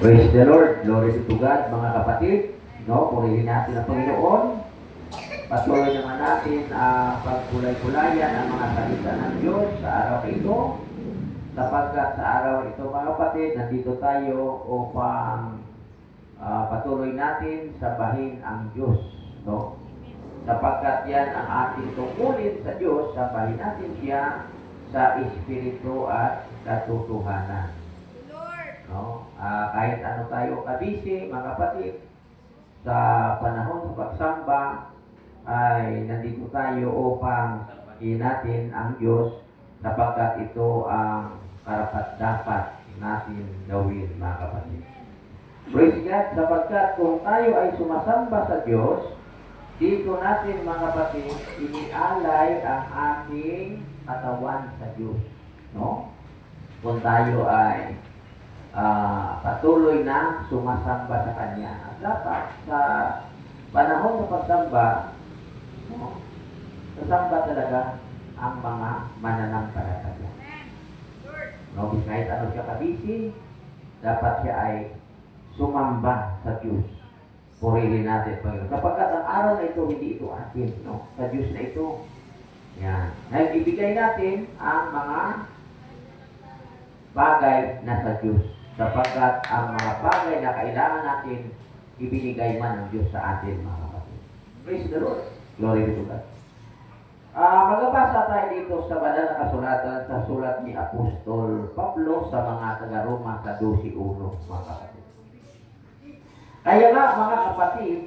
Praise the Lord. Glory be to God, mga kapatid. No, purihin natin ang Panginoon. Patuloy naman natin pagkulay-kulayan ang mga salita ng Diyos sa araw na ito. Sapagkat sa araw na ito, mga kapatid, nandito tayo upang patuloy natin sabahin ang Diyos. No? Sapagkat yan ang ating tungkulin sa Diyos, sabahin natin siya sa Espiritu at katotohanan. No? Kahit ano tayo kabisi, mga kapatid, sa panahon sa pagsamba, ay nandito tayo upang sabahin natin ang Diyos sapagkat ito ang karapat-dapat natin gawin, mga kapatid. Praise God, sapagkat kung tayo ay sumasamba sa Diyos, dito natin, mga kapatid, inialay ang ating katawan sa Diyos. No? Kung tayo ay patuloy na sumasamba sa Kanya. At dapat sa panahon ng pagsamba, no, sasamba talaga ang mga mananampalataya. No, kahit ano siya kabisi, dapat siya ay sumamba sa Diyos. Purihin natin, Panginoon. Kapagkat ang araw na ito, hindi ito atin. No? Sa Diyos na ito. Yan. Ngayon, ibigay natin ang mga bagay na sa Diyos. Sapagkat ang mga bagay na kailangan natin, ibinigay man ng Diyos sa atin, mga kapatid. Praise the Lord. Glory be to God. Magbabasa tayo dito sa banal na kasulatan sa sulat ni Apostol Pablo sa mga taga-Roma sa 12:1, mga kapatid. Kaya nga, mga kapatid,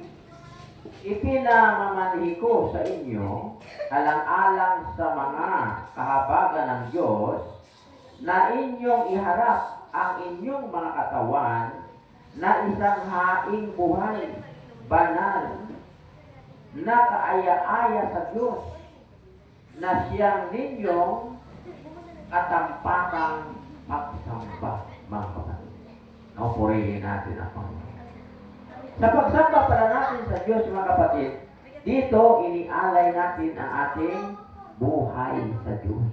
ipinamamanhi ko sa inyo, alang-alang sa mga kahabagan ng Diyos, na inyong iharap ang inyong mga katawan na isang haing buhay, banal, na kaaya-aya sa Diyos, na siyang ninyong katampakang pagsamba, mga kapatid. Purihin natin ang Panginoon. Sa pagsamba pala natin sa Diyos, mga kapatid, dito inialay natin ang ating buhay sa Diyos.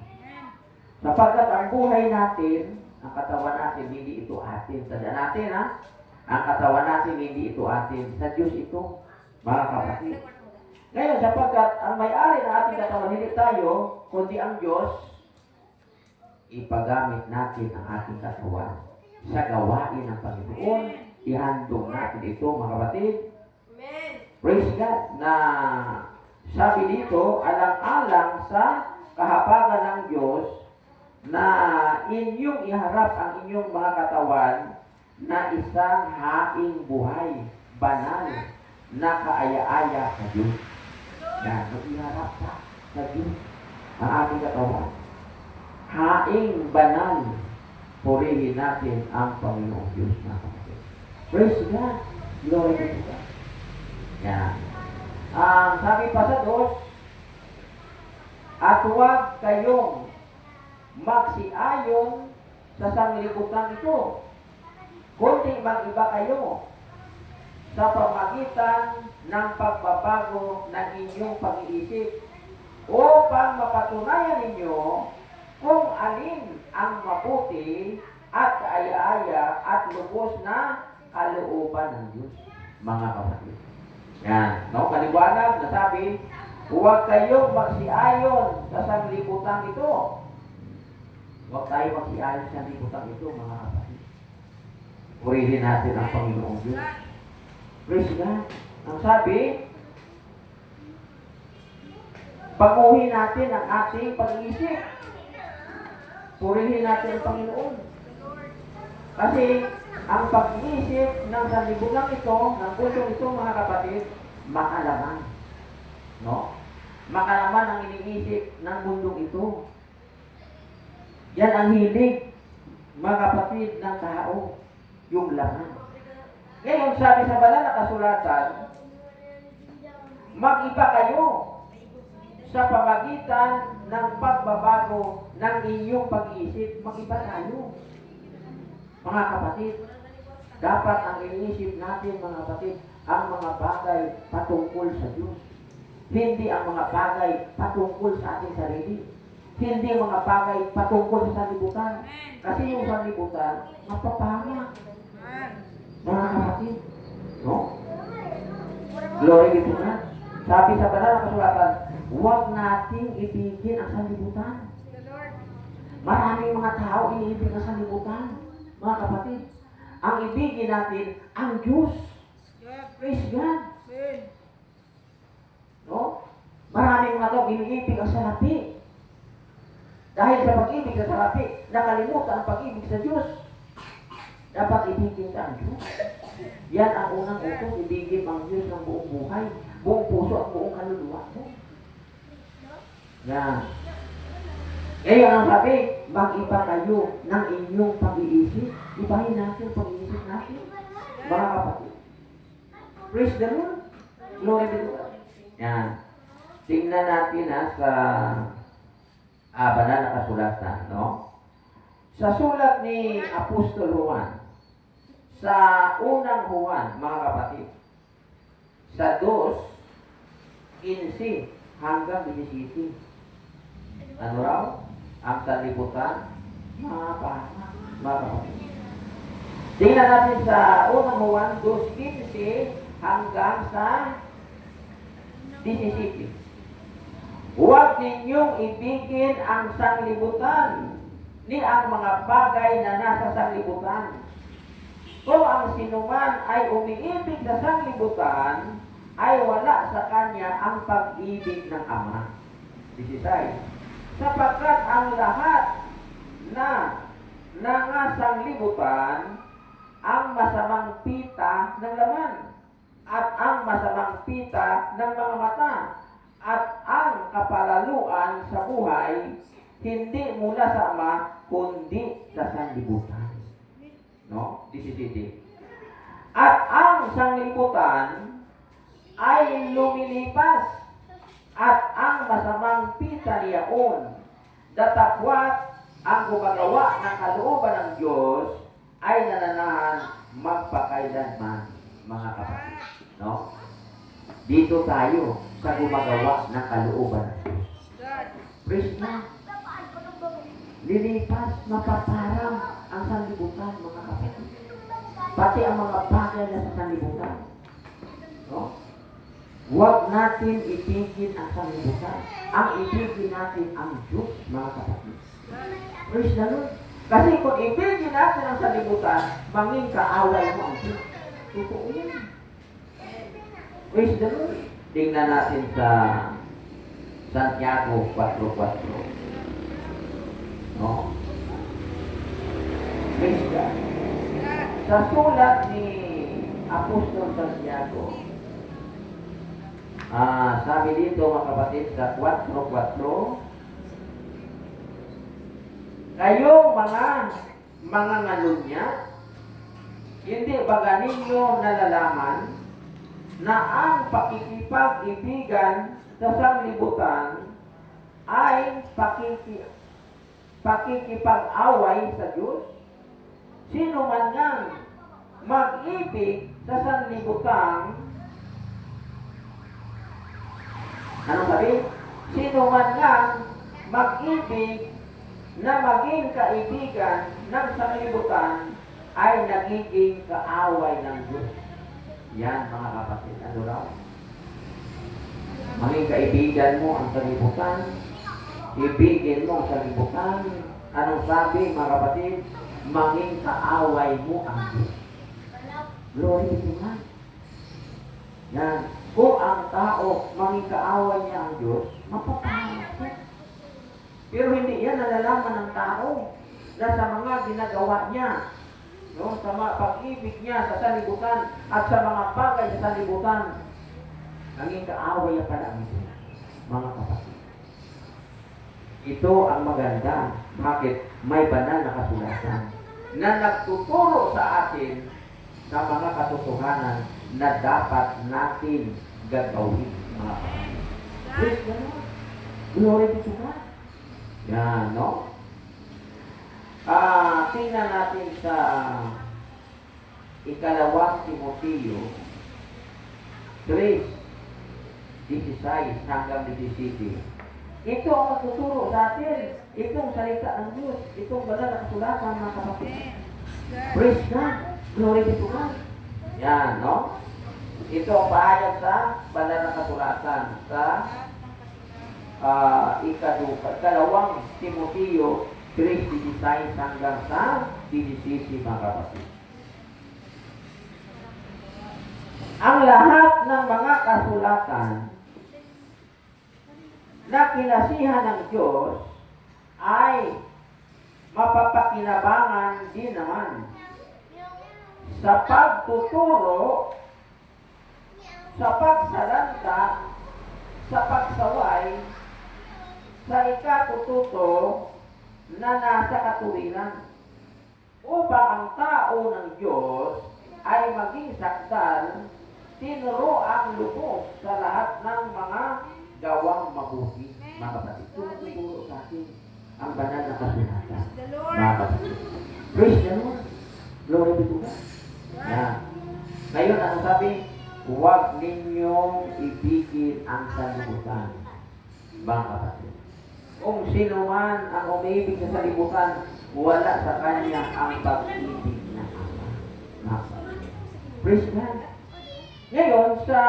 Sapagkat ang buhay natin, ang katawan natin, hindi ito atin. Tandaan natin, ha? Ang katawan natin, hindi ito atin. Sa Diyos ito, mga kapatid. Ngayon, sapagkat ang may-ari ng ating katawan, hindi tayo, kundi ang Diyos, ipagamit natin ang ating katawan sa gawain ng Panginoon. Ihandog natin ito, mga kapatid. Amen. Praise God, na sabi dito, alang-alang sa kahabagan ng Diyos, na inyong iharap ang inyong mga katawan na isang haing buhay, banal, na kaaya-aya sa Diyos. Yan, iharap sa Diyos ang ating katawan. Haing banal, purihin natin ang Panginoong Diyos na kapatid. Praise God. Glory to God. Yan. Sabi pa sa Diyos, at huwag kayong magsiayon sa sanglibutan ito, kundi mag-iba kayo sa pamagitan ng pagbabago ng inyong pag-iisip upang mapatunayan ninyo kung alin ang mabuti at kaaya-aya at lubos na kalooban ng Diyos, mga kapatid. Yan, no? Kaliwanag na sabi, huwag kayong magsiayon sa sanglibutan ito. Huwag tayo magsiayon sa sanglibutan ito, mga kapatid. Purihin natin ang Panginoong Diyos. Praise God. Ang sabi, baguhin natin ang ating pag-iisip. Purihin natin ang Panginoon. Kasi ang pag-iisip ng sanlibutan ito, ng pusong ito, mga kapatid, makalaman. No? Makalaman ang iniisip ng mundong ito. Yan ang hilig, mga kapatid, ng tao, yung laman. Ngayon, sabi sa banal na kasulatan, mag-iba kayo sa pamagitan ng pagbabago ng inyong pag-iisip. Mag-iba tayo. Mga kapatid, dapat ang iniisip natin, mga kapatid, ang mga bagay patungkol sa Diyos. Hindi ang mga bagay patungkol sa ating sarili. Hindi mga bagay patungkol sa sanlibutan. Kasi yung sanlibutan, mapapahama. Glory be to God. Sabi sa banal na kasulatan, huwag nating ibigin ang sanlibutan. Maraming mga tao iniibig ang sanlibutan, mga kapatid. Ang ibigin natin, ang Diyos. Praise God. No? Maraming mga tao iniibig ang salapi. Dahil sa pag-ibig sa salapi, nakalimutan ang pag-ibig sa Diyos. Dapat ibigin ka ang Diyos. Yan ang unang utos, ibigin ang Diyos ng buong buhay, buong puso at buong kaluluwa mo. Yan. Ngayon ang sabi, mag-iba kayo ng inyong pag-iisip. Ibahin natin ang pag-iisip natin. Mga kapatid. Praise the Lord. Glory be to God. Yan. Tingnan natin sa banal na kasulatan, no? Sa sulat ni Apostol Juan, sa unang Juan, mga kapatid, sa 2:15 hanggang 17. Ano raw? Ang sanlibutan, mga kapatid. Tingnan natin sa unang Juan, 2:15 hanggang sa 17. Huwag ninyong ibigin ang sanlibutan ni ang mga bagay na nasa sanlibutan. Kung ang sinuman ay umiibig sa sanlibutan, ay wala sa kanya ang pag-ibig ng Ama. 16. Sapagkat ang lahat na nangasanglibutan, ang masamang pita ng laman, at ang masamang pita ng mga mata, at ang kapalaluan sa buhay, hindi mula sa Ama, kundi sa sanlibutan. No? 17. At ang sanlibutan ay lumilipas, at ang masamang pita niyaon, datapwat ang gumagawa ng kalooban ng Diyos ay nananahan magpakailanman, mga kapatid. No? Dito tayo sa gumagawa ng kalooban ng Diyos. Praise God. Lilipas, mapaparang ang sanlibutan, mga kapatid. Pati ang mga bagay na sa sanlibutan. No? Huwag natin ibigin ang sanlibutan. Ang ibigin natin ang Diyos, mga kapatid. Praise the Lord. Kasi kung ibigin natin ang sanlibutan, manging kaaway mo ang Diyos. Totoo yan. Praise the Lord. Tingnan natin sa Santiago 4:4. No? Praise God. Sa sulat ni Apostol Santiago, sabi dito, mga kapatid, sa 4:4, kayong mga ngalunya, hindi ba ganinyo nalalaman na ang pakikipag-ibigan sa sanlibutan ay pakikipag-away sa Diyos? Sino man ngang mag-ibig sa sanlibutan, anong sabi? Sino man ngang mag-ibig na maging kaibigan ng sanlibutan ay nagiging kaaway ng Diyos. Yan, mga kapatid. Ano raw? Maging kaibigan mo ang sanlibutan, ibigin mo ang sanlibutan. Anong sabi, mga kapatid? Maging kaaway mo ang Diyos. Glory to God. Yan. Kung ang tao maging kaaway niya ang Diyos, mapapahamak siya. Pero hindi yan nalalaman ng tao na sa mga ginagawa niya, no, sa mga pag-ibig niya sa sanlibutan at sa mga bagay sa sanlibutan, naging kaaway niya pala ang Diyos, mga kapatid. Ito ang maganda. Bakit? May banal na kasulatan na nagtuturo sa atin sa mga katotohanan na dapat natin gagawin, mga kapatid. Praise the Lord. Glory be to God. Yan, no? Tingnan natin sa ikalawang Timoteo 3:16 hanggang 17. Ito ang magtuturo sa atin. Itong salita ng Diyos. Itong banal na kasulatan, mga kapatid. Praise God. Glory be to God. Yan, no? Ito ang pahayag sa banal na kasulatan sa ikalawang Timoteo 3:16 hanggang sa 17 mga kapatid. Ang lahat ng mga kasulatan na kinasihan ng Diyos ay mapapakinabangan din naman sa pagtuturo, sa pagsalanta, sa pagsaway, sa ikatututo na nasa katuwiran, upang ang tao ng Diyos ay maging sakdal, tinuro ang lubos sa lahat ng mga gawang mabuti. Mga kapatid, tumuturo sa atin ang banal na kasulatan. Mga kapatid, praise the Lord. Glory be to God. Yan. Ngayon, ano sabi? Huwag ninyong ibigin ang sanlibutan. Mga kapatid, kung sino man ang umiibig sa sanlibutan, wala sa kanya ang pag-ibig na Ama. Mga kapatid, praise God. Ngayon, sa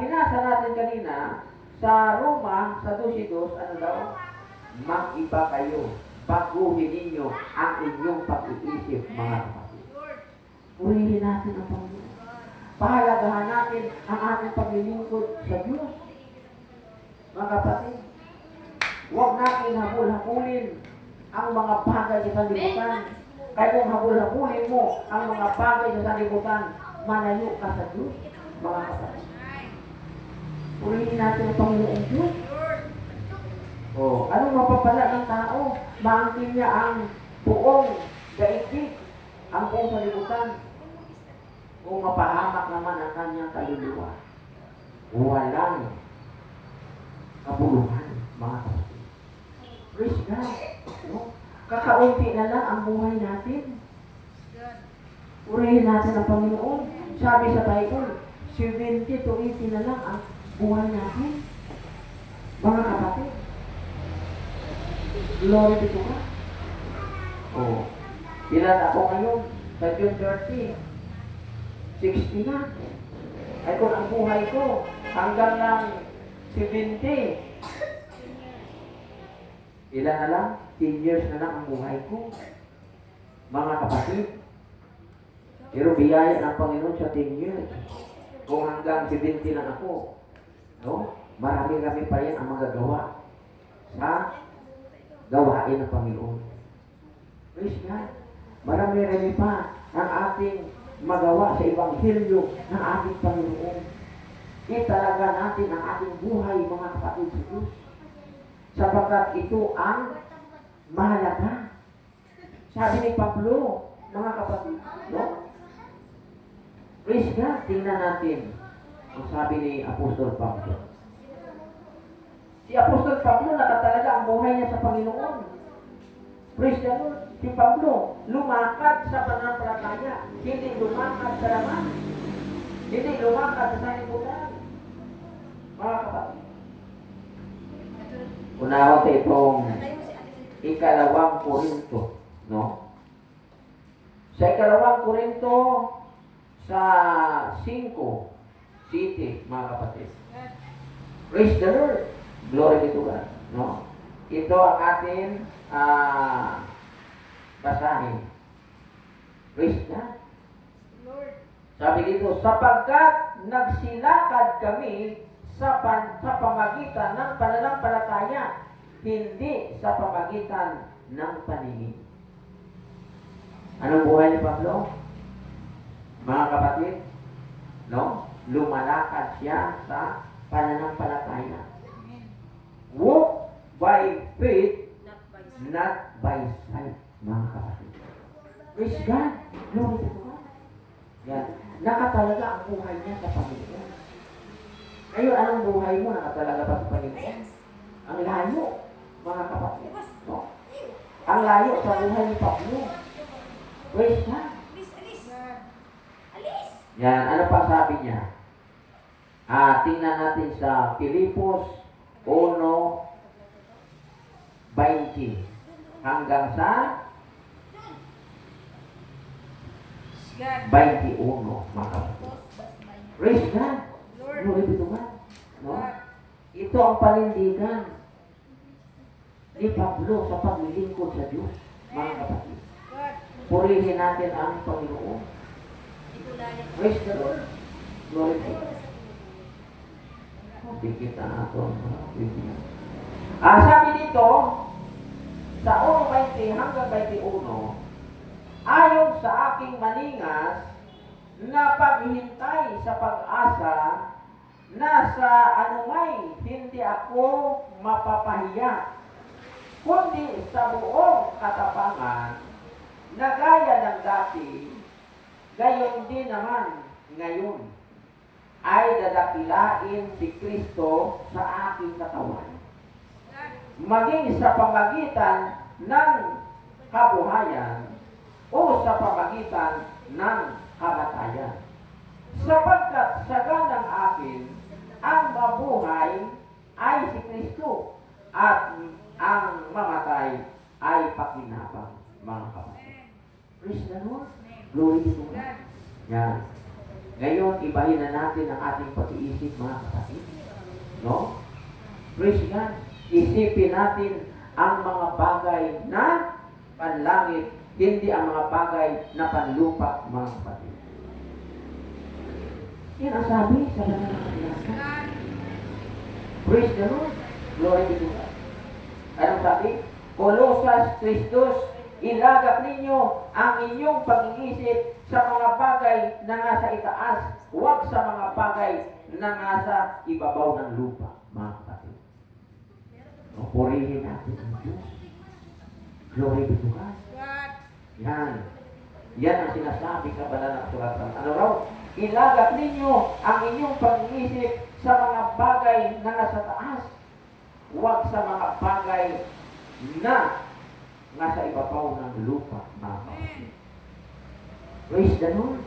binasa natin kanina, sa Roma, sa 12:2, ano daw? Mag-iba kayo. Baguhin ninyo ang inyong pag-iisip, mga kapatid. Purihin natin ang Panginoon. Pahalagahan natin ang ating paglilingkod sa Diyos. Mga kapatid, huwag natin habul-habulin ang mga bagay sa sanlibutan. Kaya kung habul-habulin mo ang mga bagay sa sanlibutan, malayo ka sa Diyos, mga kapatid. Purihin natin ang Panginoon Diyos. Anong mapapala ng tao? Maangkin niya ang buong daigdig, ang buong sanlibutan. Kung mapahamak naman ang kanyang kaluluwa, walang kabuluhan, mga kapatid. Praise God. No? Kakaunti na lang ang buhay natin. Purihin natin ang Panginoon. Sabi sa Bible, 70 to 80 na lang ang buhay natin. Mga kapatid. Glory be to God. Ilan ako ngayon? Sa June 30. 60 na. Ay kung ang buhay ko hanggang lang 70. Ilan na lang? 10 years na lang ang buhay ko. Mga kapatid. Pero biyaya ng Panginoon sa 10 years. Kung hanggang 70 lang ako, no? Marami-rami pa yan ang magagawa sa gawain ng Panginoon. Praise God. Marami-rami pa ang ating magawa sa Ebanghelyo ng ating Panginoon. Italaga natin ang ating buhay, mga kapatid sa Diyos. Sapagkat ito ang mahalaga. Sabi ni Pablo, mga kapatid, no? Praise God, tingnan natin ang sabi ni Apostol Pablo. Si Apostol Pablo, nakatalaga ang buhay niya sa Panginoon. Praise the Lord. Si Pablo, lumakad sa pananampalataya. Hindi lumakad sa laman. Hindi lumakad sa sanlibutan. Mga kapatid. Unawa sa itong ikalawang Korinto. No? Sa ikalawang Korinto, sa 5, city, mga kapatid. Praise the Lord. Glory be to God. No? Ito ang ating basahin. Praise God. Sabi dito, sapagkat nagsilakad kami sa pamagitan ng pananampalataya, hindi sa pamagitan ng paningin. Anong buhay ni Pablo? Mga kapatid, no? Lumalakad siya sa pananampalataya. Walk by faith, not by sight, mga kapatid. Praise God. Glory to God. Yan. Nakatalaga ang buhay niya sa Panginoon. Ngayon, anong buhay mo nakatalaga pa sa Panginoon? Ang layo, mga kapatid. No? Ang layo sa buhay ni Pablo. Praise God. Yan. Ano pa sabi niya? Tingnan natin sa Filipos 1:20 hanggang sa 21, mga kapatid. Praise God. Glory be to God. No? Ito ang panindigan ni Pablo sa paglilingkod sa Diyos, mga kapatid. Purihin natin ang Panginoon. Praise the Lord. Glory be to God. Dikit na ito. Sabi dito, sa 1:20 hanggang 21, ayon sa aking maningas na paghihintay sa pag-asa na sa anumay hindi ako mapapahiya, kundi sa buong katapangan na gaya ng dati, gayon din naman ngayon ay dadakilain si Kristo sa aking katawan, maging sa pamagitan ng kabuhayan o sa pamagitan ng kamatayan. Sapagkat sa ganang akin, ang mabuhay ay si Kristo at ang mamatay ay pakinabang, mga kapatid. Praise the Lord. Glory to God. Yan. Ngayon, ibahin na natin ang ating pag-iisip, mga kapatid. No? Praise God. Isipin natin ang mga bagay na panlangit, hindi ang mga bagay na panlupa, mga kapatid. Yan ang sabi sa banal na kasulatan. Praise the Lord. Glory be to God. Anong sabi? Kolosas Kristus, ilagak ninyo ang inyong pag-iisip sa mga bagay na nasa itaas, huwag sa mga bagay na nasa ibabaw ng lupa, mga kapatid. Purihin natin ang Diyos. Glory be to God. Yan. Yan ang sinasabi sa banal na kasulatan. Ano raw? Ilagak ninyo ang inyong pag-iisip sa mga bagay na nasa taas, huwag sa mga bagay na nasa ibabaw ng lupa, mga kapatid. Praise the Lord.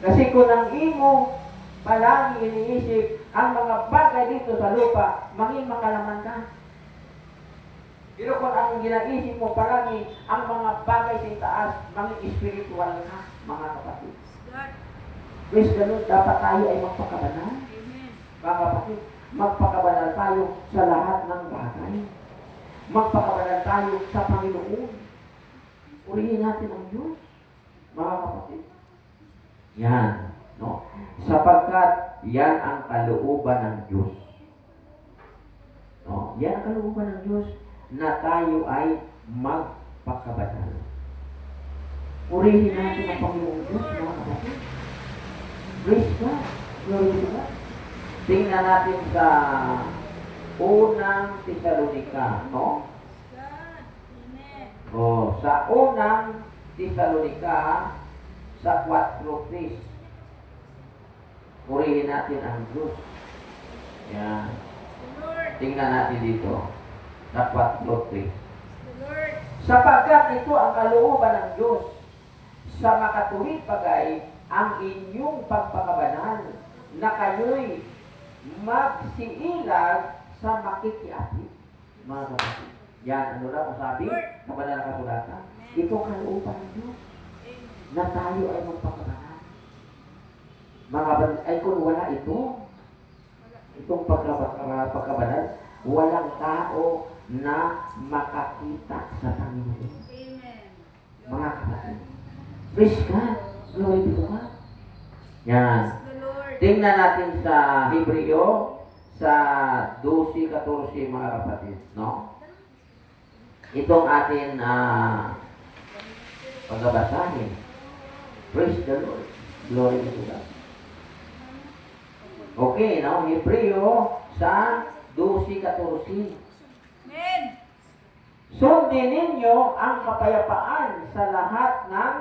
Kasi kung ang imo palagi iniisip ang mga bagay dito sa lupa, maging makalaman ka. Pero kung ang ginaisip mo palagi ang mga bagay sa itaas, maging spiritual ka, mga kapatid. Praise the Lord. Dapat tayo ay magpakabanal. Mga kapatid, magpakabanal tayo sa lahat ng bagay. Magpakabanal tayo sa Panginoon. Purihin natin ang Diyos, mga kapatid. Yan. No? Sapagkat yan ang kalooban ng Diyos. No? Yan ang kalooban ng Diyos na tayo ay magpakabanal. Purihin natin ang Panginoon Diyos, mga kapatid. Praise God. Glory to God. Tingnan natin sa unang Tesalonika, no? Sa unang Tesalonika, sa 4:3. Purihin natin ang Diyos. Yan. Tingnan natin dito. Sa 4:3. Sapagkat ito ang kalooban ng Diyos sa makatuwid bagay ang inyong pagpakabanal na kayo'y magsiilag sa makikiapit, mga kapatid. Yan, ano lang ang sabi sa banal na kasulatan? Ito ang kalooban ng Diyos na tayo ay magpakabanal. Mga kapatid, ay kung wala itong pagkabanal, walang tao na makakita sa Panginoon. Mga kapatid. Praise God. Glory be to God. Yan. Tingnan natin sa Hebreo, sa 12:14, mga kapatid. No? Itong atin pagbabasahin. Praise the Lord. Glory be to God. Okay, no? Hebreo sa 12:14. Amen. Sundin ninyo ang kapayapaan sa lahat ng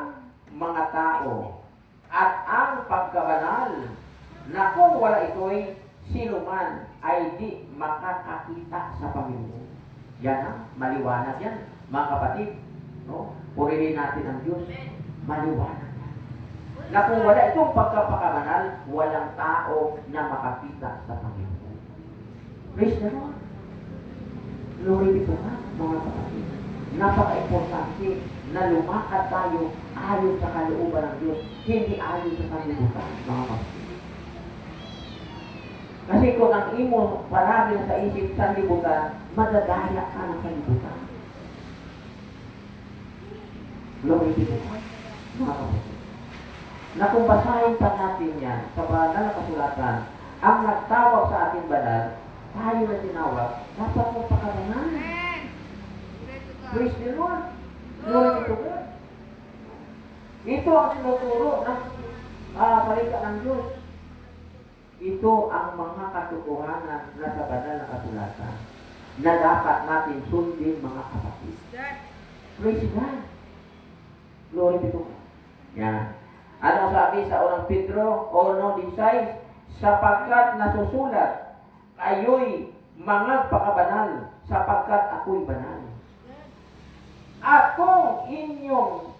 mga tao at ang pagkabanal na kung wala ito'y sino man ay di makakakita sa Panginoon. Yan ang maliwanag yan, mga kapatid. No? Purihin natin ang Diyos. Maliwanag yan. Na kung wala itong pagkapakabanal, walang tao na makakita sa Panginoon. Praise the Lord. Glory be to God, mga kapatid. Napaka-importante na lumakad tayo ayon sa kalooban ng Diyos, hindi ayon sa sanlibutan, mga kapatid. Kasi kung ang imo palagi sa isip sa libutan, madadaya ka ng kalibutan. Glory to God. Mga kapatid. Na kung basahin pa natin yan sa banal na kasulatan, ang nagtawag sa ating banal, tayo na tinawag, dapat mo pakabanan. Praise the Lord. Glory to God. Ito ang tinuturo ng salita ng Diyos. Ito ang mga katotohanan na sa banal na kasulatan na dapat natin sundin, mga kapatid. Praise God. Glory to God. Yan. Ano sabi sa unang Pedro 1:16? Sapagkat nasusulat, kayo'y mangagpakabanal, sapagkat ako'y banal. Ako inyong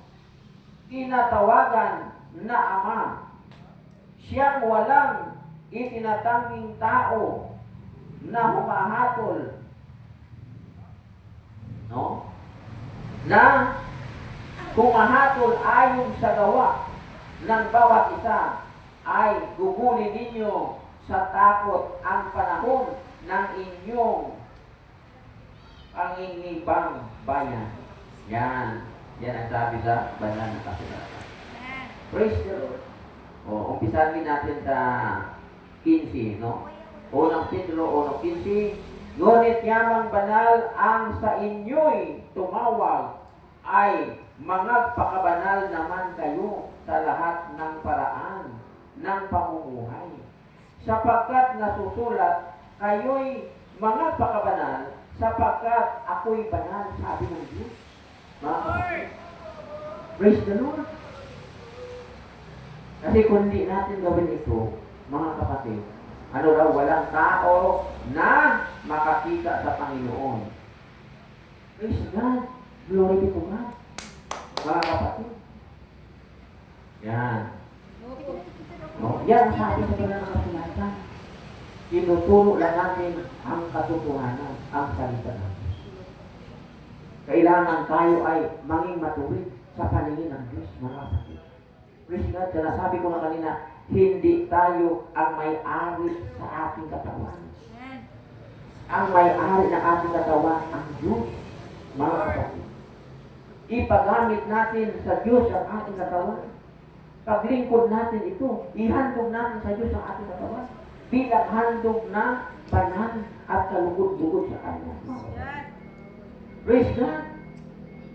tinatawagan na Ama, siyang walang itinatanging tao na humahatol, no? Na humahatol ayon sa gawa ng bawat isa, ay gugulin ninyo sa takot ang panahon ng inyong pangingibang bayan. Yan. Yan ang sabi sa banal na kasulatan. Praise the Lord. Umpisahin natin sa 15, no? Unang Pedro 1:15. Ngunit yamang banal ang sa inyo'y tumawag, ay mangagpakabanal naman kayo sa lahat ng paraan ng pamumuhay. Sapagkat nasusulat, kayo'y mangagpakabanal, sapagkat ako'y banal, sabi ng Diyos. Praise the Lord. Kasi kung hindi natin gawin ito, mga kapatid, ano raw, walang tao na makakita sa Panginoon. Praise God. Glory to God. Mga kapatid. Yan. No? Yan ang sabi sa banal na kasulatan. Tinuturo lang natin ang katotohanan, ang salita ng Diyos. Kailangan tayo ay manging matuwid sa paningin ng Diyos, mga kapatid. Praise God. Sinasabi ko na kanina, hindi tayo ang may-ari sa ating katawan. Ang may-ari ng ating katawan, ang Diyos, mga kapatid. Ipagamit natin sa Diyos ang ating katawan. Paglingkod natin ito, ihandog natin sa Diyos ang ating katawan bilang handog na banal at kalugod-lugod sa Kanya. Praise God!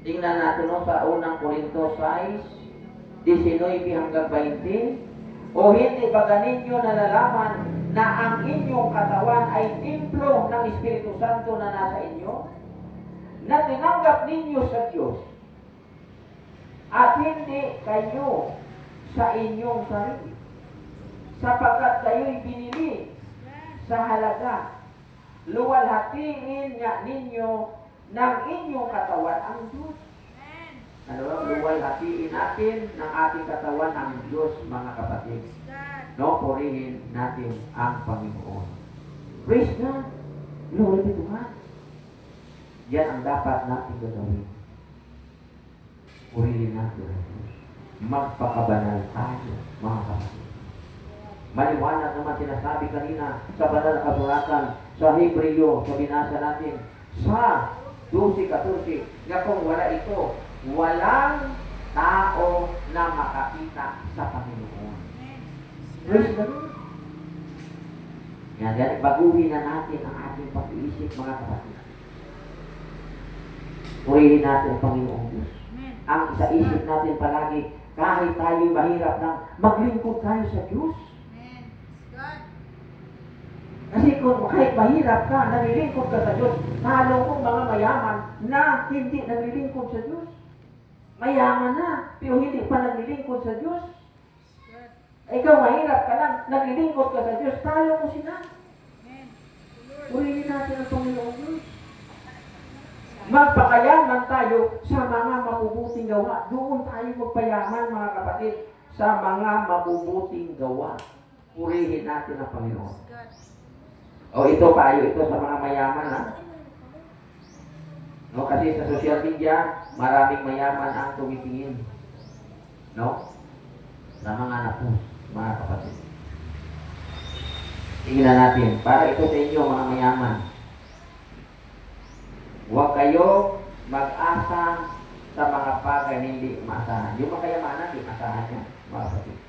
Tingnan natin sa unang Korinto 6:19 hanggang 20. O hindi ba ganinyo nalalaman na ang inyong katawan ay templo ng Espiritu Santo na nasa inyo? Na tinanggap ninyo sa Diyos at hindi kayo sa inyong sarili, sapagkat kayo'y binili sa halaga. Luwalhatiin nga ninyo ng inyong katawan ang Diyos. Ano, luwalhatiin natin ng ating katawan ang Diyos, mga kapatid. No, purihin natin ang Panginoon. Praise God. Glory to God. Yan ang dapat natin gagawin. Purihin natin ang Diyos. Magpakabanal tayo, mga kapatid. Maliwanag naman sinasabi kanina sa banal na kasulatan sa Hebreo, sa binasa natin sa 12:14, na kung wala ito, walang tao na makakita sa Panginoon. Praise the Lord. Yan, baguhin na natin ang ating pag-iisip, mga kapatid. Purihin natin ang Panginoon Diyos. Ang isa-isip natin palagi, kahit tayo mahirap nang maglingkod tayo sa Diyos. Kasi kung kahit mahirap ka, nalilingkod ka sa Diyos, talo kong mga mayaman na hindi nalilingkod sa Diyos. Mayaman na, pero hindi pa nalilingkod sa Diyos. Ikaw mahirap ka lang, nalilingkod ka sa Diyos, talo mo sila. Purihin natin ang Panginoon Diyos. Magpakayaman tayo sa mga mabubuting gawa. Doon tayo magpayaman, mga kapatid, sa mga mabubuting gawa. Purihin natin ang Panginoon. O ito tayo, ito sa mga mayaman, ha? No, kasi sa social media, maraming mayaman ang tumitingin. No? Sa mga anak mo, mga kapatid. Tingnan natin. Para ito sa inyo, mga mayaman. Huwag kayo mag-asa sa mga bagay na hindi maasahan. Yung mga kayamanan, hindi maasahan yan, mga kapatid.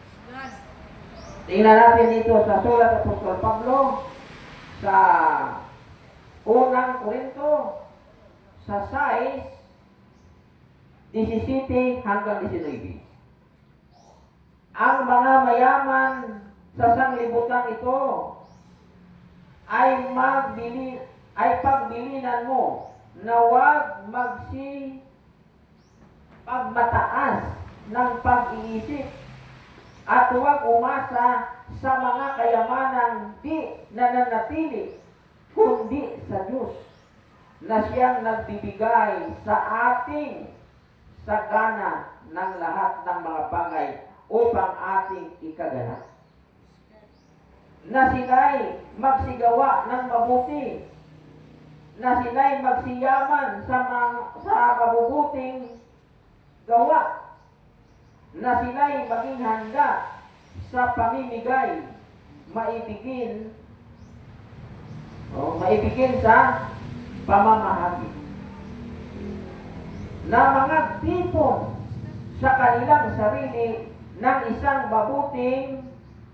Tingnan natin dito sa sulat ng Apostol Pablo sa unang Korinto sa 6, 17 hanggang 19. Ang mga mayaman sa sanglibutan ito ay pagbilinan mo na huwag pagmataas ng pag-iisip at huwag umasa sa mga kayamanang di nananatili kundi sa Diyos na siyang nagbibigay sa ating sagana ng lahat ng mga bagay upang ating ikaganap. Na sila'y magsigawa ng mabuti, na sila'y magsiyaman sa mabubuting gawa, na sila'y maging handa sa pamimigay, maibigin sa pamamahagi, na mga tipon sa kanilang sarili ng isang mabuting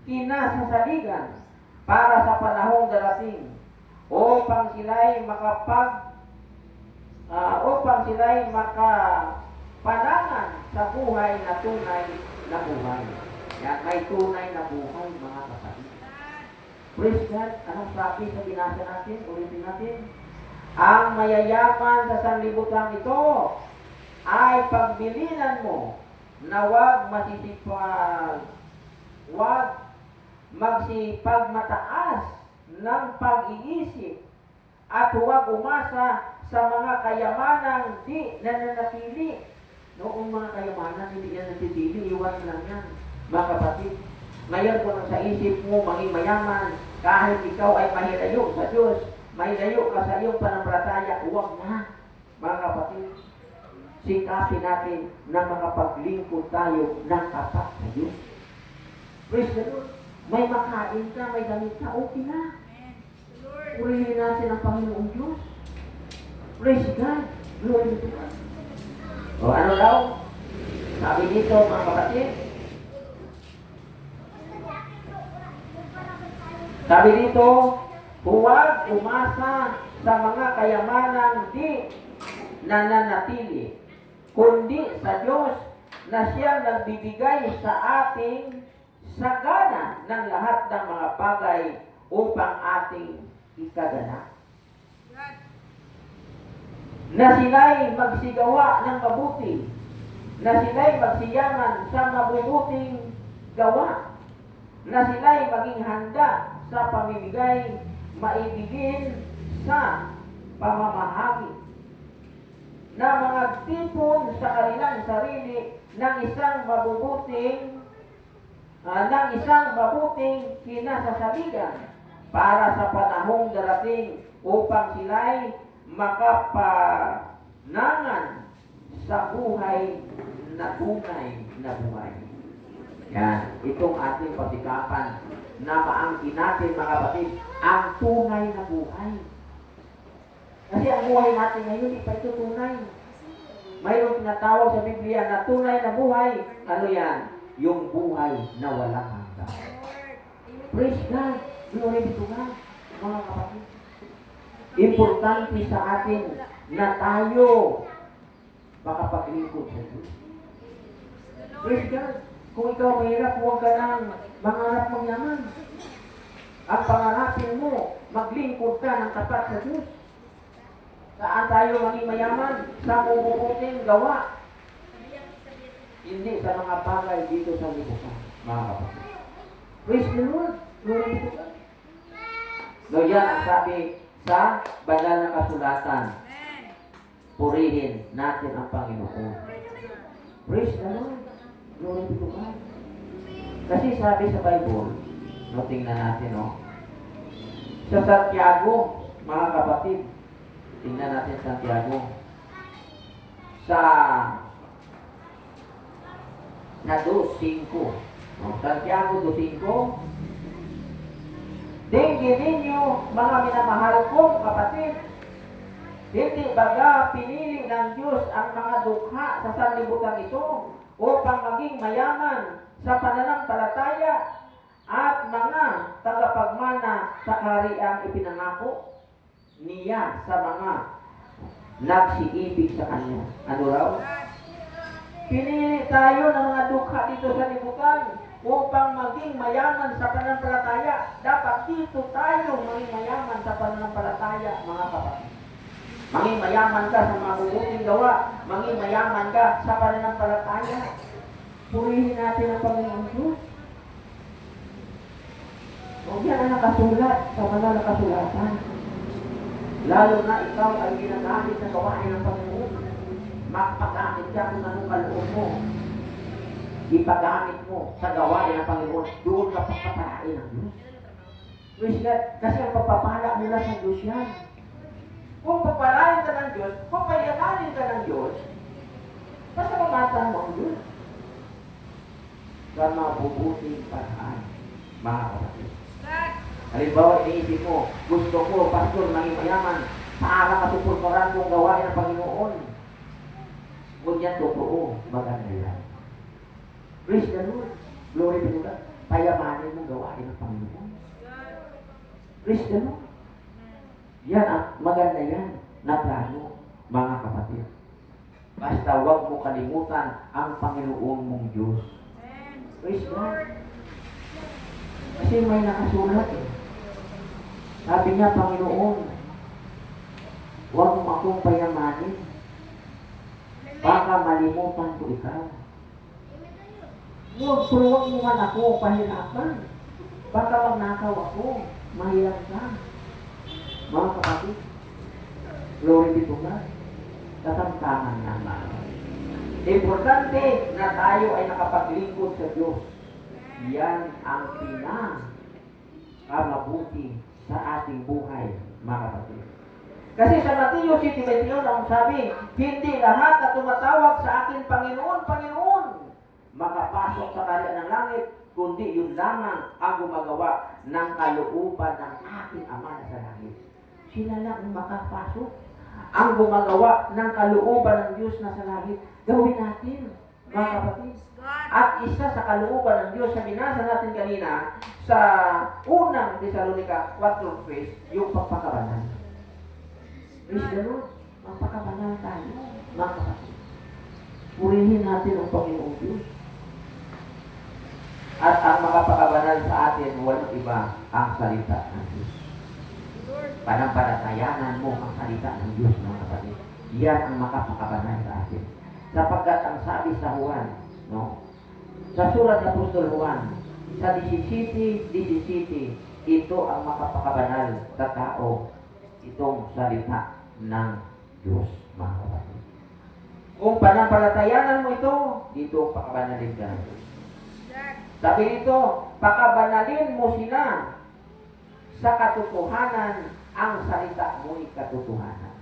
kinasasaligan para sa panahong darating upang sila'y makapanangan sa buhay na tunay na buhay. Yan, may tunay na buhay, mga kapatid. Praise God. Anong sabi sa binasa natin? Ulitin natin. Ang mayayaman sa sanlibutan ito ay pagbilinan mo na huwag magsipagmataas ng pag-iisip at huwag umasa sa mga kayamanang di nananatili. Noong mga kayamanan hindi nananatili, iwan lang yan, mga kapatid. Ngayon kung sa isip mo maging mayaman, kahit ikaw ay mahilayo sa Diyos, mahilayo ka sa iyong pananampalataya, huwag na, mga kapatid. Sikapin natin na makapaglingkod tayo ng tapat sa Diyos. Praise the Lord. May makain ka, may damit ka, okay na. Purihin natin ang Panginoong Diyos. Praise God. Glory to God. O ano daw? Sabi dito, mga kapatid. Sabi dito, huwag umasa sa mga kayamanang di nananatili, kundi sa Diyos na siyang nagbibigay sa ating sagana ng lahat ng mga bagay upang ating ikaganap. Na sila'y magsigawa ng mabuti, na sila'y magsiyaman sa mabubuting gawa, na sila'y maging handa sa pamimigay, maibigin sa pamamahagi, na mga tipon sa kanilang sarili ng isang mabuting kinasasaligan para sa panahong darating upang sila'y makapanangan sa buhay na tunay na buhay. Yan, itong ating pasikapan na maangkin natin, mga kapatid, ang tunay na buhay. Kasi ang buhay natin ngayon, di pa ito tunay. Mayroong tinatawag sa Biblia na tunay na buhay. Ano yan? Yung buhay na walang hanggan. Praise God. Glory to God, mga kapatid. Importante sa atin na tayo makapaglingkod sa Diyos. Praise God. Kung ikaw mahirap, huwag ka nang mangarap ng yaman. Ang pangarapin mo, maglingkod ka ng tapat sa Diyos. Saan tayo maging mayaman? Sa mabubuting gawa. Hindi sa mga bagay dito sa libutan, mga kapatid. Praise the Lord. Glory to God. No, yan ang sabi sa banal na kasulatan. Purihin natin ang Panginoon. Praise the Lord. Glory to God. Kasi sabi sa Bible, no, tingnan natin, no? Sa Santiago, mga kapatid, tingnan natin Santiago. Sa 2:5. No? Santiago 2:5. Dinggin ninyo, mga minamahal kong kapatid, hindi baga pinili ng Diyos ang mga dukha sa sanlibutan ito upang maging mayaman sa pananampalataya at mga tagapagmana sa kahariang ipinangako niya sa mga nagsiibig sa Kanya. Ano raw? Pinili tayo ng mga dukha dito sa libutan upang maging mayaman sa pananampalataya. Dapat dito tayo maging mayaman sa pananampalataya, mga kapatid. Maging mayaman ka sa mga mabubuting gawa. Maging mayaman ka sa pananampalataya. Purihin natin ang Panginoon Diyos. Huwag yan ang nakasulat sa mga nakasulatan. Lalo na ikaw ay ginagamit na gawain ng Panginoon. Magpagamit ka kung anong kaloob mo. Ipagamit mo sa gawain ng Panginoon. Doon ka pagpapalain ng Diyos. Praise God. Kasi ang pagpapala mula sa Diyos yan. Kung papalain ka ng Diyos, kung payamanin ka ng Diyos, basta mamatan mo ang Diyos. Sa mabubuting paraan, mga kapatid. Halimbawa, iniisip mo, gusto ko, pastor, maging mayaman, para katupulparan mong gawain ng Panginoon. Ngunyan totoo, maganda yan. Praise the Lord. Glory to God. Payamanin mong gawain ng Panginoon. Praise the Lord. Yan, maganda yan na plano, mga kapatid. Basta huwag mo kalimutan ang Panginoon mong Diyos. Praise God. Kasi may nakasulat eh. Sabi niya, Panginoon, huwag mo akong payamanin. Baka malimutan ko ikaw. Huwag mo man ako pahirapan. Baka magnakaw ako, mahirap ka. Mga kapatid, glory be to God. Katamtaman na mga. Importante na tayo ay nakapaglingkod sa Diyos. Yan ang pinakamabuti sa ating buhay, mga kapatid. Kasi sa Mateo 7:21 ang sabi, hindi lahat na tumatawag sa akin Panginoon, Panginoon, makapasok sa kaharian ng langit, kundi yun lamang ang gumagawa ng kalooban ng aking Ama na sa langit. Sila lang ang makapasok. Ang gumagawa ng kalooban ng Diyos na sa langit. Gawin natin, mga kapatid. At isa sa kalooban ng Diyos sa binasa natin kanina sa unang Thessalonica 4:3, yung pagpakabanal. Praise the Lord. Magpakabanal tayo, mga kapatid. Purihin natin ang Panginoong Diyos. At ang makapakabanal sa atin, walang iba ang salita ng Diyos. Panampalatayanan mo ang salita ng Diyos, mga kapatid. Yan ang makapakabanal sa atin. Sapagkat ang sabi sa Juan, no? Sa sulat ng Apostol Juan, sa 17:17, ito ang makapakabanal sa tao, itong salita ng Diyos, mga kapatid. Kung panampalatayanan mo ito, dito pakabanalin ka ng Diyos. Sabi nito, pakabanalin mo sila sa katotohanan, ang salita mo'y katotohanan.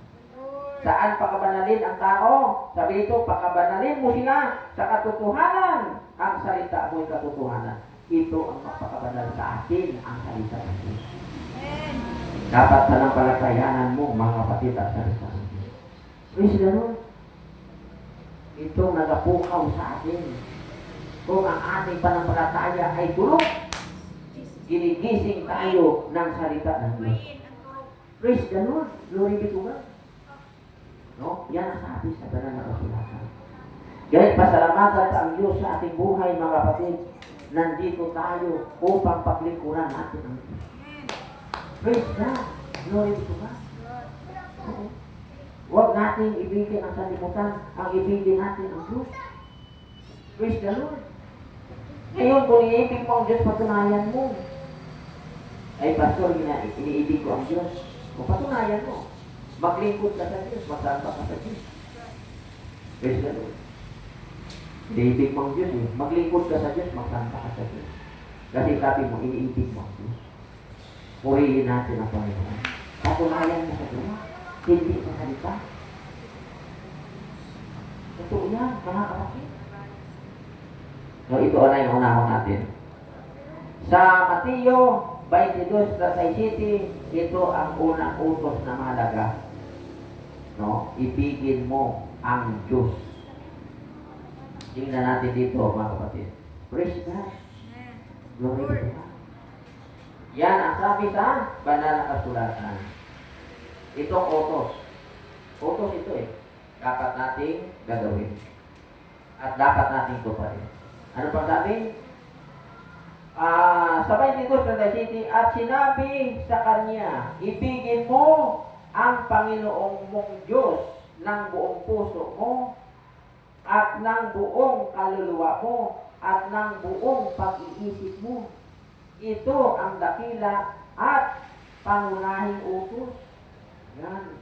Saan pakabanalin ang tao? Sabi nito, pakabanalin mo sila sa katotohanan, ang salita mo'y katotohanan. Ito ang magpakabanal sa atin, ang salita ng Diyos. Dapat panampalatayanan mo, mga kapatid, at salita ng Diyos. Praise the Lord. Ito nagapukaw sa atin. Kung ang ating panampalataya ay tulog, ginigising tayo ng salita ng Diyos. Praise the Lord. Glory be to God. No? Yan ang sabi sa banal na kasulatan. Kaya pasalamatan sa ang Diyos sa ating buhay, mga kapatid. Nandito tayo upang paglingkuran natin ang Diyos. Praise God. Glory be to God. Huwag natin ibigin ang sanlibutan, ang ibigin natin ang Diyos. Praise the Lord. Ngayon, kung iniibig mo ang Diyos, patunayan mo. Ay, pastor, iniibig ko ang Diyos. Kung patunayan mo, maglingkod ka sa Diyos, masamba ka sa Diyos. Praise the Lord. Iniibig mo ang Diyos, maglingkod ka sa Diyos, masamba ka sa Diyos. Kasi sabi mo, iniibig mo ang Diyos. Purihin natin ang Panginoon. Patunayan mo sa Diyos, hindi sa salita. Totoo yan, mga kapatid. So, ito na yung unahon natin. Sa Mateo 22:37, ito ang unang utos na mahalaga. No? Ibigin mo ang Diyos. Tingnan natin dito, mga kapatid. Praise God. Glory to God. Yan ang sabi sa banal na kasulatan. Itong utos. Utos ito eh. Dapat nating gagawin. At dapat nating tuparin. Ano pa sabi? Sa 22:37, at sinabi sa kanya, ibigin mo ang Panginoong mong Diyos ng buong puso mo, at ng buong kaluluwa mo, at ng buong pag-iisip mo. Ito ang dakila at pangunahing utos. Yan.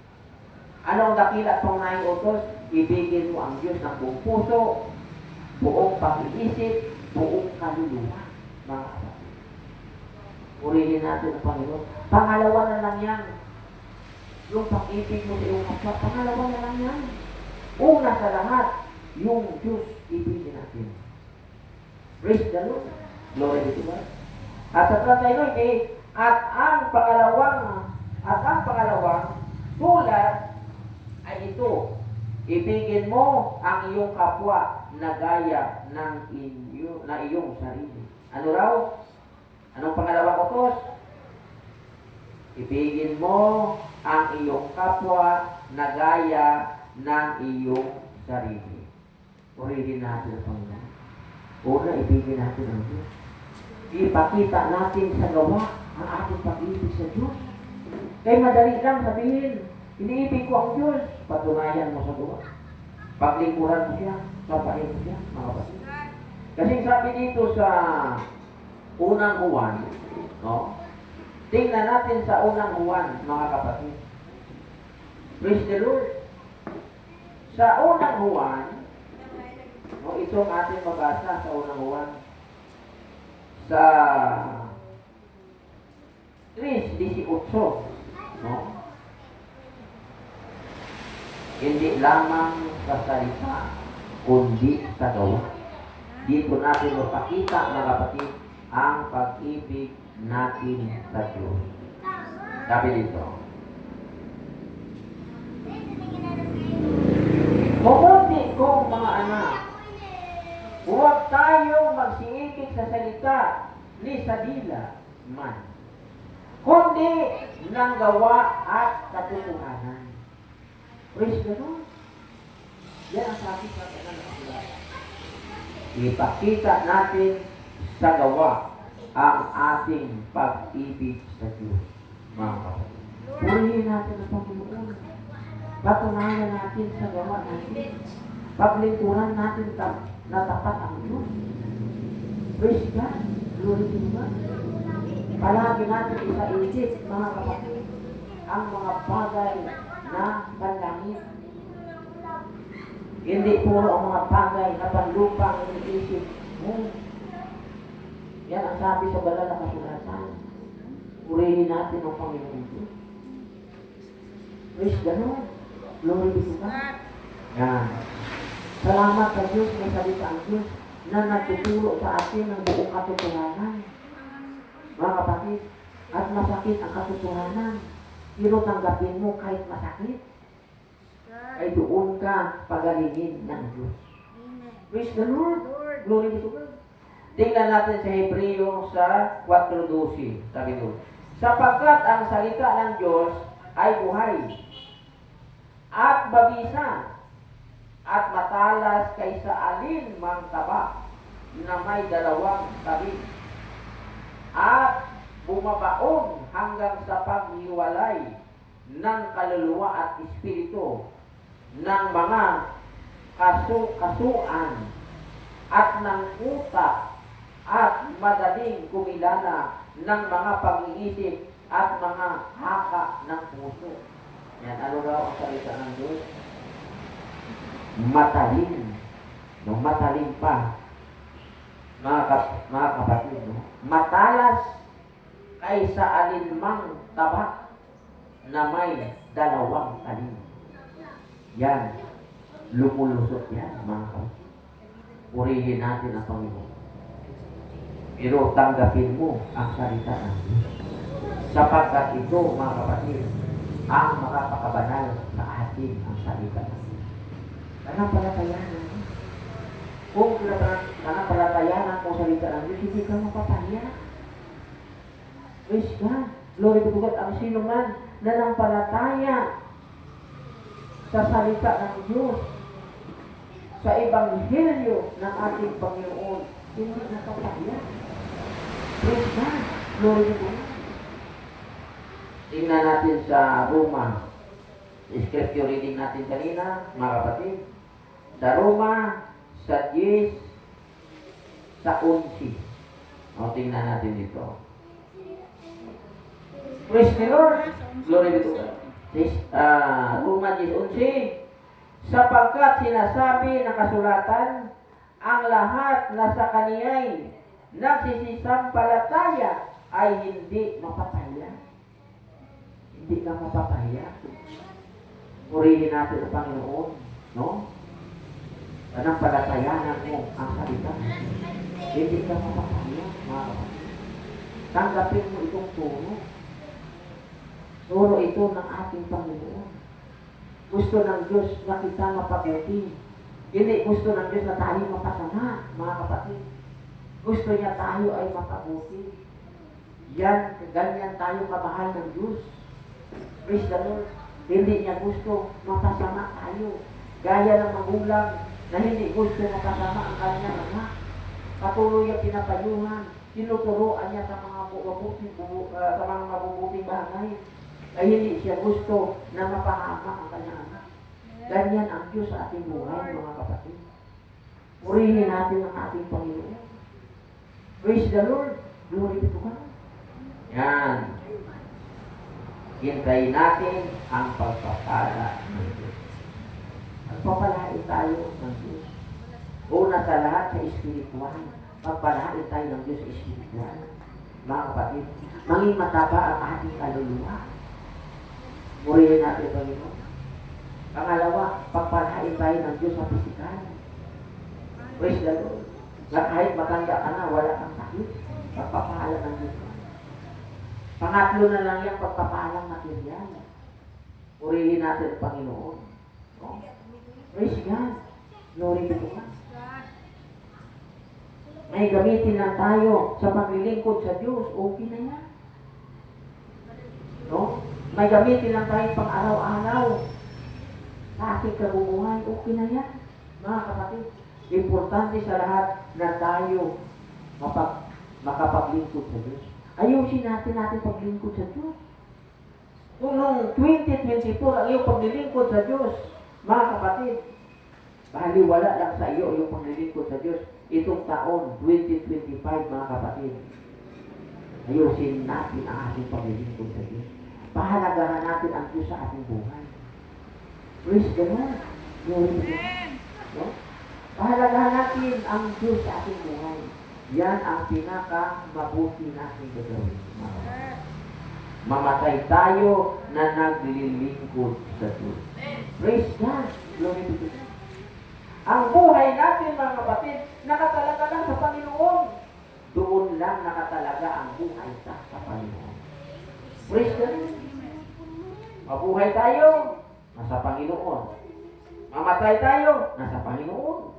Ano ang dakila at pangunahing utos? Ibigin mo ang Diyos ng buong puso, buong pag-iisip, buong kaluluwa. Mga kapatid, purihin natin ang Panginoon. Pangalawa na lang yan. Yung pag-ibig mo sa iyong kapwa, pangalawa na lang yan. Una sa lahat, yung Diyos, ibigin natin. Praise the Lord. Glory to God. At sa 39, at ang pangalawang tulad ay ito. Ibigin mo ang iyong kapwa na gaya ng iyong sarili. Ano raw? Anong pangalawang utos? Ibigin mo ang iyong kapwa na gaya ng iyong sarili. Purihin natin ang Panginoon. Una, ibigin natin ang Diyos. Ipakita natin sa gawa ang ating pag-ibig sa Diyos. Kaya madali lang sabihin, iniibig ko ang Diyos. Patunayan mo sa gawa. Paglingkuran mo siya, sabahin mo siya, mga kapatid. Kasi sabi dito sa unang Juan, no? Tingnan natin sa unang Juan, mga kapatid. Praise the Lord. Sa unang Juan, no, itong ating mabasa sa unang Juan, sa 3:18, no? Hindi lamang sa salita, kundi sa gawa. Dito natin mapakita, mga kapatid, ang pag-ibig natin sa Diyos. Sabi dito, mabuti kong mga anak, huwag tayong magsiibig sa salita ni sa dila man, kundi ng gawa at katotohanan. Praise the Lord. Yan ang sabi sa kasulatan. Ipakita natin sa gawa ang ating pag-ibig sa Diyos, mga kapatid. Purihin natin ang Panginoon. Patunayan natin sa gawa natin. Paglingkuran natin na tapat ang Diyos. Praise God. Glory to God. Palagi natin isa-isip, mga kapatid, ang mga bagay na panlangit. Hindi puro ang mga bagay na panlupang iniisip mo. Yan ang sabi sa banal na kasulatan. Purihin natin ang Panginoon Diyos. Praise the Lord. Glory to God. Yan. Salamat sa Diyos na salita ang Diyos na nagtuturo sa atin ng buong katotohanan. Mga kapatid, at masakit ang katotohanan. Pero tanggapin mo kahit masakit. Ay doon ka pagalingin ng Diyos. Praise the Lord. Glory to God. Tingnan natin sa Hebreo sa 4:12. Sabi doon, sapagkat ang salita ng Diyos ay buhay at babisa at matalas kaysa alin mang taba na may dalawang tabi at bumabaon hanggang sa paghiwalay ng kaluluwa at espiritu ng mga kasuan at ng utak at madaling kumilala ng mga pag-iisip at mga haka ng puso. Yan, ano daw ang salita ng Diyos? Matalim. No, matalim pa. Mga kapatid, no? Matalas kaysa alinmang tabak na may dalawang talim. Yan. Lumulusot yan, mga kapatid. Purihin natin ang Panginoon. Pero tanggapin mo ang salita ng Diyos. Sapagkat ito, mga kapatid, ang makapakabanal sa atin ang salita ng Diyos. Pananampalatayanan mo. Kung pananampalatayanan mo salita ng Diyos, hindi ka mapapaya. Praise God. Glory to God. Ang sino man nanampalataya sa salita ng Diyos, sa ebanghelyo ng ating Panginoon, hindi nakapaya. Praise God. Glory to God. Tingnan natin sa Roma. Scripture reading natin kanina, mga kapatid. Sa Roma, sa 10, sa 11. O, tingnan natin dito. Praise the Lord. Glory to God. Roma 10:11. Sapagkat sinasabi ng kasulatan, ang lahat na sa kaniya'y nagsisisampalataya ay hindi mapapaya. Hindi ka mapapaya. Purihin natin ang Panginoon, no? Panampalatayanan mo ang salita. Hindi ka mapapaya, mga kapatid. Tanggapin mo itong turo. Turo ito ng ating Panginoon. Gusto ng Diyos na kita mapabuti. Hindi gusto ng Diyos na tayo mapasama, mga kapatid. Gusto niya tayo ay mapabuti. Yan, ganyan tayo kamahal ng Diyos. Praise the Lord. Hindi niya gusto mapasama tayo. Gaya ng magulang na hindi gusto mapasama ang kanyang anak. Patuloy ang pinapayuhan. Tinuturuan niya sa mga mabubuting bagay. Ay hindi siya gusto na mapahama ang kanyang anak. Ganyan ang Diyos sa ating buhay, mga kapatid. Purihin natin ang ating Panginoon. Praise the Lord. Glory to God. Yan. Hintayin natin ang pagpapala ng Diyos. Pagpapalain tayo ng Diyos. Una sa lahat sa espiritual. Pagpalain tayo ng Diyos sa espiritual. Mga kapatid, maging mataba ang ating kaluluwa. Purihin natin, Panginoon. Pangalawa, pagpalain tayo ng Diyos sa pisikal. Praise the Lord. Na kahit matanda ka na, wala kang sakit. Pagpapala ng Diyos. Pangatlo na lang yung pagpapalang material. Purihin natin ang Panginoon. No? Praise God. Glory to God. May gamitin lang tayo sa paglilingkod sa Diyos. Okay na yan. No? May gamitin lang tayo pang araw-araw sa ating kabubuhay. Okay na yan. Mga kapatid, importante sa lahat na tayo makapaglingkod sa Diyos. Ayusin natin paglingkod sa Diyos. Kung noong 2024 ang iyong paglilingkod sa Diyos, mga kapatid, baliwala lang sa iyo yung paglilingkod sa Diyos. Itong taon, 2025, mga kapatid, ayusin natin ang ating paglilingkod sa Diyos. Pahalagahan natin ang Diyos sa ating buhay. Praise the Lord. Glory to God. No? Pahalagahan natin ang Diyos sa ating buhay. Yan ang pinaka-mabuti natin gagawin. Mamatay tayo na naglilingkod sa Diyos. Praise God. Glory to God. Ang buhay natin, mga kapatid, nakatalaga lang sa Panginoon. Doon lang nakatalaga ang buhay sa Panginoon. Praise God. Mabuhay tayo, nasa Panginoon. Mamatay tayo, nasa Panginoon.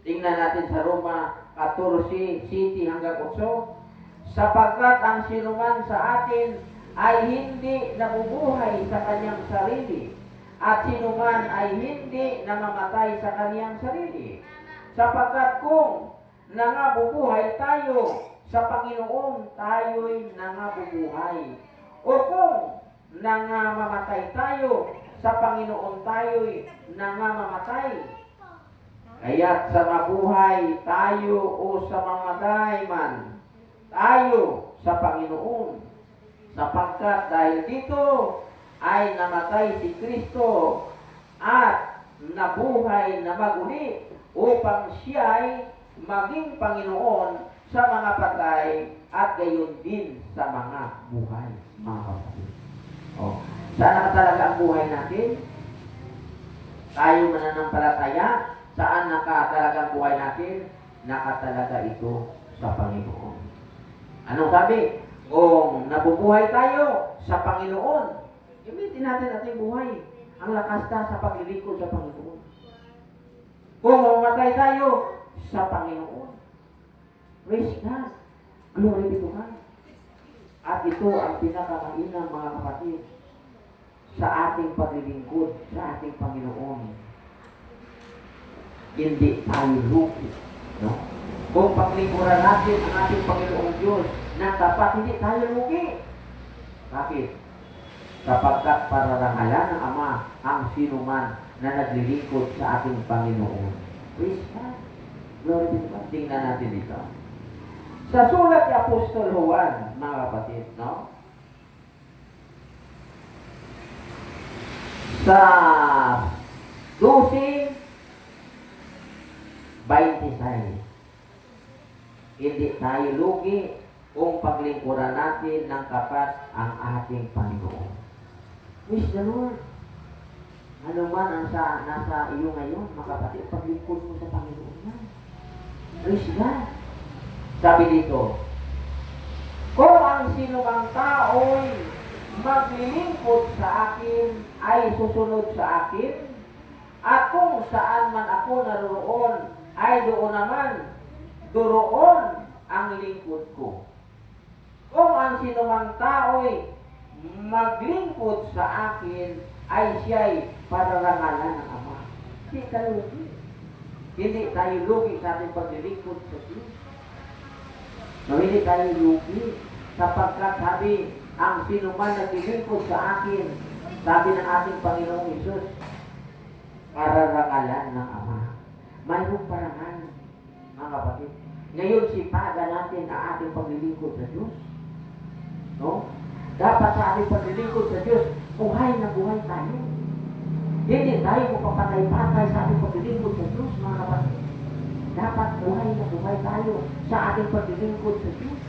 Tingnan natin sa Roma 14, 7 hanggang 8. Sapagkat ang sinuman sa atin ay hindi nabubuhay sa kanyang sarili, at sinuman ay hindi namamatay sa kanyang sarili. Sapagkat kung nangabubuhay tayo sa Panginoon, tayo'y nangabubuhay. O kung nangamamatay tayo sa Panginoon, tayo'y nangamamatay. Kaya't sa mabuhay tayo o sa mamatay man, tayo sa Panginoon. Sapagkat dahil dito ay namatay si Kristo at nabuhay na maguli upang siya'y maging Panginoon sa mga patay at gayon din sa mga buhay, mga kapatid. Saan nakatalaga ang buhay natin? Tayo mananampalataya. Saan nakatalaga ang buhay natin? Nakatalaga ito sa Panginoon. Anong sabi? Kung nabubuhay tayo sa Panginoon, gamitin natin ating buhay. Ang lakas na sa paglilingkod sa Panginoon. Kung mamatay tayo sa Panginoon, praise God. Glory be to God. At ito ang pinakamainam, mga kapatid, sa ating paglilingkod sa ating Panginoon. Hindi tayo lugi. No? Kung paglingkuran natin ang ating Panginoong Diyos na tapat, hindi tayo lugi. Bakit? Sapagkat pararangalan ng Ama ang sinuman na naglilingkod sa ating Panginoon. Praise God. Glory be to God. Tingnan natin dito. Sa sulat ni Apostol Juan, mga kapatid, no? Sa 12:26, hindi tayo lugi kung paglingkuran natin ng tapat ang ating Panginoon. Praise the Lord. Ano man ang nasa iyo ngayon, mga kapatid, paglingkod mo sa Panginoon yan. Praise God. Sabi dito, kung ang sinumang tao'y maglilingkod sa akin ay susunod sa akin, at kung saan man ako naroon ay doon ang lingkod ko. Kung ang sinumang tao'y maglingkod sa akin ay siya'y pararangalan ng Ama. Hindi tayo lugi. Hindi tayo lugi sa ating paglilingkod sa Diyos. No, hindi tayo lugi. Sapagkat sabi, ang sinuman naglilingkod sa akin, sabi ng ating Panginoong Hesus, pararangalan ng Ama. Mayroong parangal, mga kapatid. Ngayon, sipagan natin ang ating paglilingkod sa Diyos. No? Dapat sa ating paglilingkod sa Diyos, buhay na buhay tayo. Hindi tayo mapapatay-patay sa ating paglilingkod sa Diyos, mga kapatid. Dapat buhay na buhay tayo sa ating paglilingkod sa Diyos.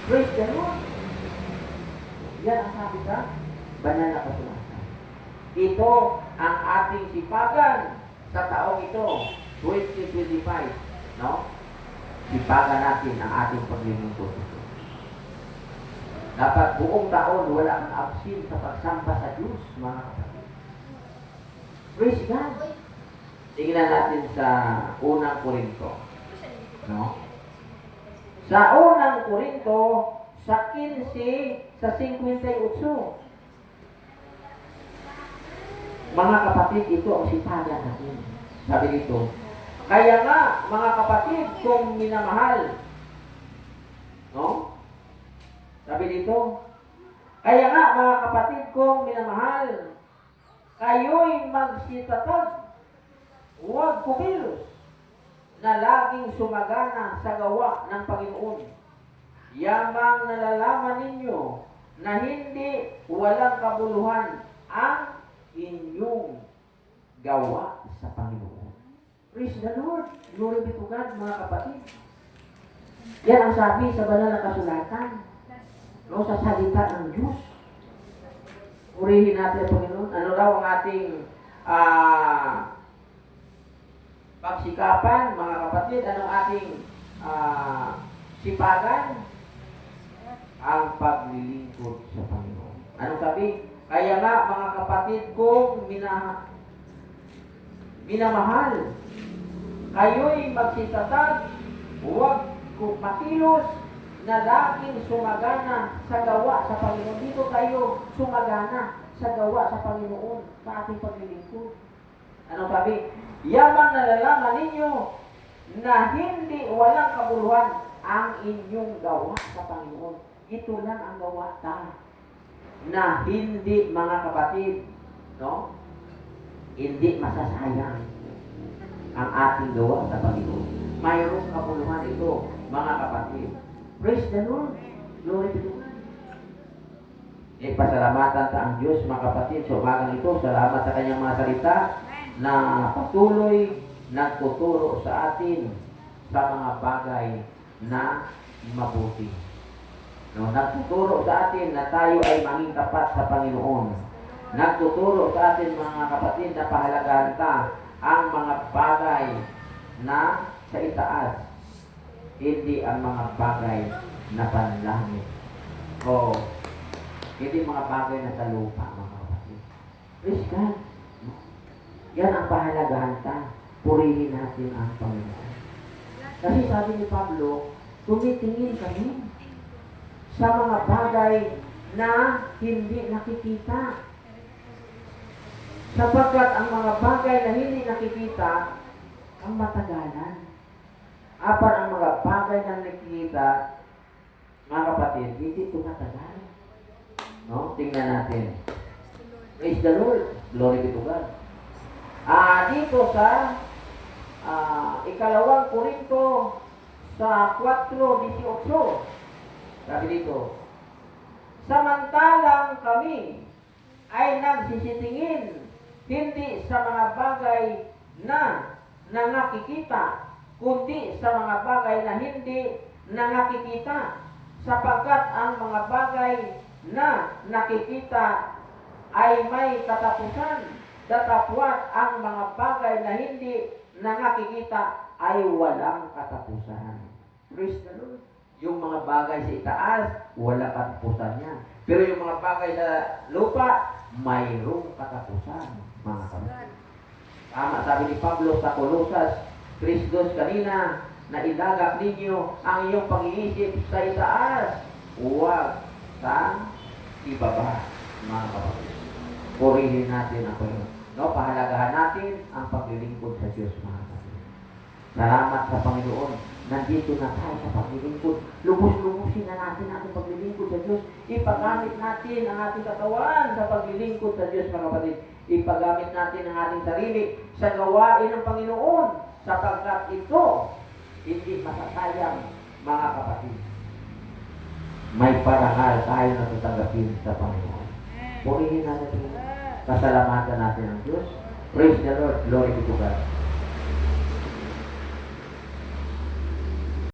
Praise the Lord. Yan ang sabi sa banal na kasulatan. Ito ang ating sipagan sa taong ito, 2025. No? Sipagan natin ang ating paglilingkod sa Diyos. Dapat buong taon wala kang absin sa pagsamba sa Diyos, mga kapatid. Praise God. Tingnan natin sa unang Korinto. No? Sa unang Korinto, sa 15, sa 58. Mga kapatid, ito ang sipagan natin. Sabi dito, kaya nga, mga kapatid, kung minamahal, no? Sabi dito, kaya nga, mga kapatid, kung minamahal, kayo'y magsitatag, huwag kumilos, na laging sumagana sa gawa ng Panginoon. Yamang nalalaman ninyo na hindi walang kabuluhan ang inyong gawa sa Panginoon. Praise the Lord. Glory be to God, mga kapatid. Yan ang sabi sa banal na kasulatan. No, sa salita ng Diyos. Purihin natin ang Panginoon. Ano raw ang ating pagsikapan, mga kapatid? Anong ating sipagan? Ang paglilingkod sa Panginoon. Anong sabi? Kaya nga, mga kapatid kong minamahal, kayo'y magsitatag, huwag kumakilos, na laging sumagana sa gawa sa Panginoon. Dito tayo sumagana sa gawa sa Panginoon sa ating paglilingkod. Anong sabi? Yamang nalalaman ninyo na hindi walang kabuluhan ang inyong gawa sa Panginoon. Ito lang ang gawa ta. Na hindi, mga kapatid, no? Hindi masasayang ang ating gawa sa Panginoon. Mayroong kabuluhan ito, mga kapatid. Praise the Lord. Glory to God. Pasalamatan sa ang Diyos, mga kapatid, sa umagang ito. Salamat sa kanyang mga salita na patuloy nagtuturo sa atin sa mga bagay na mabuti. No, nagtuturo sa atin na tayo ay maging tapat sa Panginoon. Nagtuturo sa atin, mga kapatid, na pahalagahan ta ang mga bagay na sa itaas. hindi ang mga bagay na panlangit. O, hindi mga bagay na sa lupa, mga kapatid. Praise God. Yan ang pahalagahan ta. Purihin natin ang Panginoon. Kasi sabi ni Pablo, tumitingin kami sa mga bagay na hindi nakikita. Sapagkat ang mga bagay na hindi nakikita, ang matagalan. Apan ang mga bagay na nakikita, mga kapatid, hindi tumatagal. No? Tingnan natin. Praise the Lord. Glory be to God. Dito sa ikalawang Korinto sa 4:18. Sabi dito, samantalang kami ay nagsisitingin hindi sa mga bagay na nakikita, kundi sa mga bagay na hindi nakikita, sapagkat ang mga bagay na nakikita ay may katapusan, datapwat ang mga bagay na hindi nakikita ay walang katapusan. Praise the Lord. Yung mga bagay sa itaas, walang katapusan yan. Pero yung mga bagay sa lupa, mayroong katapusan, mga kapatid. Tama sabi ni Pablo sa Colosas 3:2 kanina, na ilagak ninyo ang iyong pag-iisip sa itaas, huwag sa ibaba, mga kapatid. Purihin natin ang Panginoon. No, pahalagahan natin ang paglilingkod sa Diyos, mga kapatid. Salamat sa Panginoon. Nandito na tayo sa paglilingkod. Lubos-lubusin na natin ang paglilingkod sa Diyos. Ipagamit natin ang ating katawan sa paglilingkod sa Diyos, mga kapatid. Ipagamit natin ang ating sarili sa gawain ng Panginoon, sapagkat ito hindi masasayang, mga kapatid. May parangal tayo na tatanggapin sa Panginoon. Purihin natin, pasalamatan natin ang Diyos. Praise the Lord. Glory be to God.